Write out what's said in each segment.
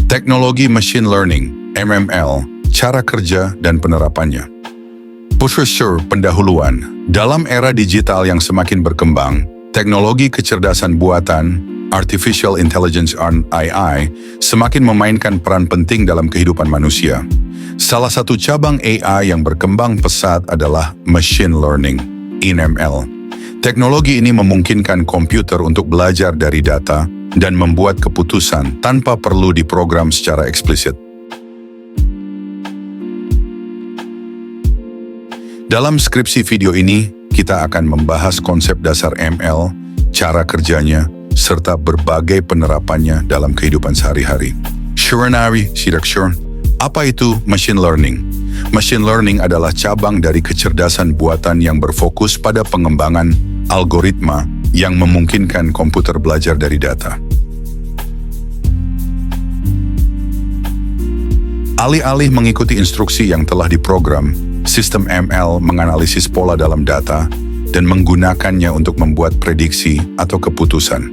Teknologi Machine Learning, MML, cara kerja dan penerapannya. Pusher pendahuluan. Dalam era digital yang semakin berkembang, teknologi kecerdasan buatan, Artificial Intelligence (AI), semakin memainkan peran penting dalam kehidupan manusia. Salah satu cabang AI yang berkembang pesat adalah Machine Learning, ML. Teknologi ini memungkinkan komputer untuk belajar dari data dan membuat keputusan tanpa perlu diprogram secara eksplisit. Dalam skripsi video ini, kita akan membahas konsep dasar ML, cara kerjanya, serta berbagai penerapannya dalam kehidupan sehari-hari. Apa itu machine learning? Machine learning adalah cabang dari kecerdasan buatan yang berfokus pada pengembangan algoritma yang memungkinkan komputer belajar dari data. Alih-alih mengikuti instruksi yang telah diprogram, sistem ML menganalisis pola dalam data dan menggunakannya untuk membuat prediksi atau keputusan.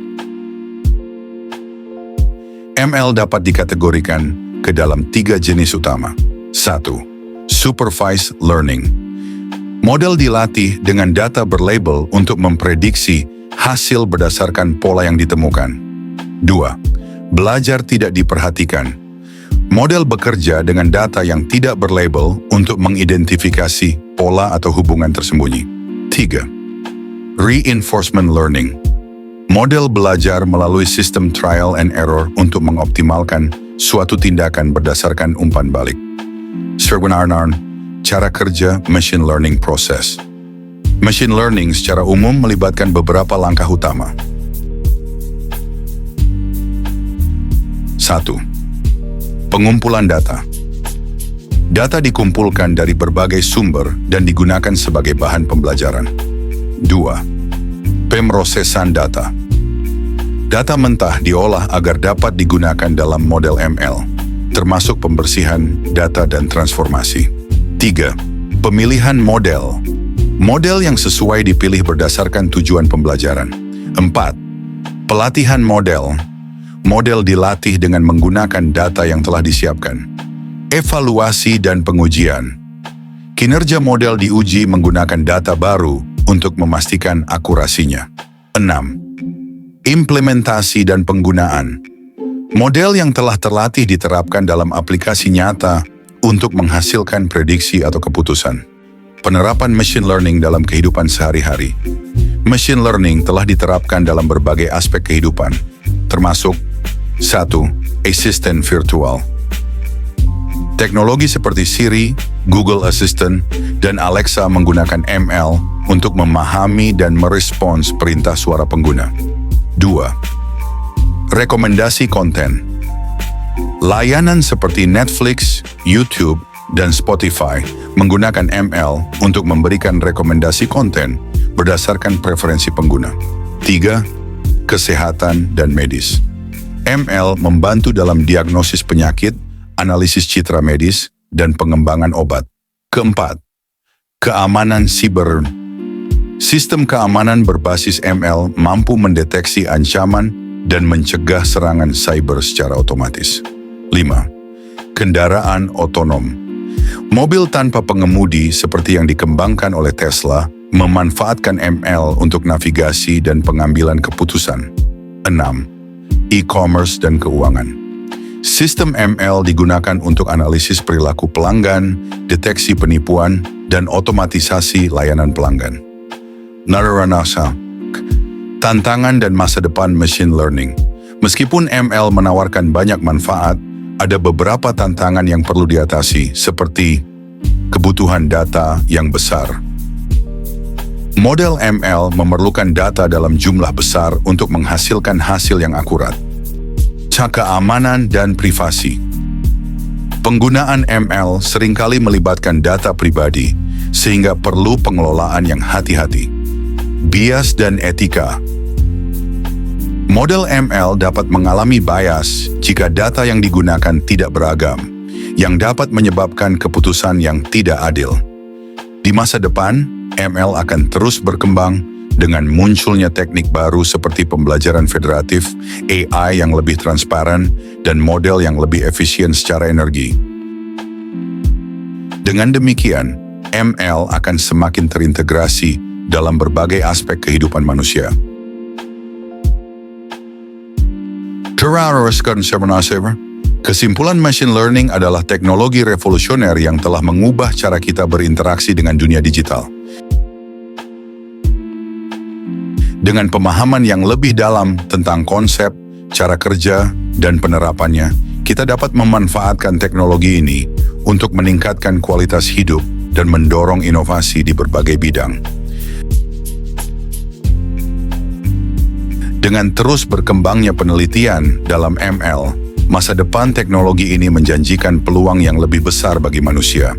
ML dapat dikategorikan ke dalam 3 jenis utama. 1. Supervised learning. Model dilatih dengan data berlabel untuk memprediksi hasil berdasarkan pola yang ditemukan. 2. Belajar tidak diperhatikan. Model bekerja dengan data yang tidak berlabel untuk mengidentifikasi pola atau hubungan tersembunyi. 3. Reinforcement learning. Model belajar melalui sistem trial and error untuk mengoptimalkan suatu tindakan berdasarkan umpan balik. Cara kerja machine learning process. Machine learning secara umum melibatkan beberapa langkah utama. 1. Pengumpulan data. Data dikumpulkan dari berbagai sumber dan digunakan sebagai bahan pembelajaran. 2. Pemrosesan data. Data mentah diolah agar dapat digunakan dalam model ML, termasuk pembersihan data dan transformasi. 3. Pemilihan model. Model yang sesuai dipilih berdasarkan tujuan pembelajaran. 4. Pelatihan model. Model dilatih dengan menggunakan data yang telah disiapkan. Evaluasi dan pengujian. Kinerja model diuji menggunakan data baru untuk memastikan akurasinya. 6. Implementasi dan penggunaan. Model yang telah terlatih diterapkan dalam aplikasi nyata untuk menghasilkan prediksi atau keputusan. Penerapan machine learning dalam kehidupan sehari-hari. Machine learning telah diterapkan dalam berbagai aspek kehidupan, termasuk 1. Asisten virtual. Teknologi seperti Siri, Google Assistant, dan Alexa menggunakan ML untuk memahami dan merespons perintah suara pengguna. 2. Rekomendasi konten. Layanan seperti Netflix, YouTube, dan Spotify menggunakan ML untuk memberikan rekomendasi konten berdasarkan preferensi pengguna. 3. Kesehatan dan medis. ML membantu dalam diagnosis penyakit, analisis citra medis, dan pengembangan obat. 4. Keamanan siber. Sistem keamanan berbasis ML mampu mendeteksi ancaman dan mencegah serangan cyber secara otomatis. 5. Kendaraan otonom. Mobil tanpa pengemudi seperti yang dikembangkan oleh Tesla memanfaatkan ML untuk navigasi dan pengambilan keputusan. 6. E-commerce dan keuangan. Sistem ML digunakan untuk analisis perilaku pelanggan, deteksi penipuan, dan otomatisasi layanan pelanggan. Tantangan dan masa depan machine learning. Meskipun ML menawarkan banyak manfaat, ada beberapa tantangan yang perlu diatasi, seperti kebutuhan data yang besar. Model ML memerlukan data dalam jumlah besar untuk menghasilkan hasil yang akurat. Keamanan dan privasi. Penggunaan ML seringkali melibatkan data pribadi, sehingga perlu pengelolaan yang hati-hati. Bias dan etika. Model ML dapat mengalami bias jika data yang digunakan tidak beragam, yang dapat menyebabkan keputusan yang tidak adil. Di masa depan, ML akan terus berkembang Dengan munculnya teknik baru seperti pembelajaran federatif, AI yang lebih transparan, dan model yang lebih efisien secara energi. Dengan demikian, ML akan semakin terintegrasi dalam berbagai aspek kehidupan manusia. Kesimpulan machine learning adalah teknologi revolusioner yang telah mengubah cara kita berinteraksi dengan dunia digital. Dengan pemahaman yang lebih dalam tentang konsep, cara kerja, dan penerapannya, kita dapat memanfaatkan teknologi ini untuk meningkatkan kualitas hidup dan mendorong inovasi di berbagai bidang. Dengan terus berkembangnya penelitian dalam ML, masa depan teknologi ini menjanjikan peluang yang lebih besar bagi manusia.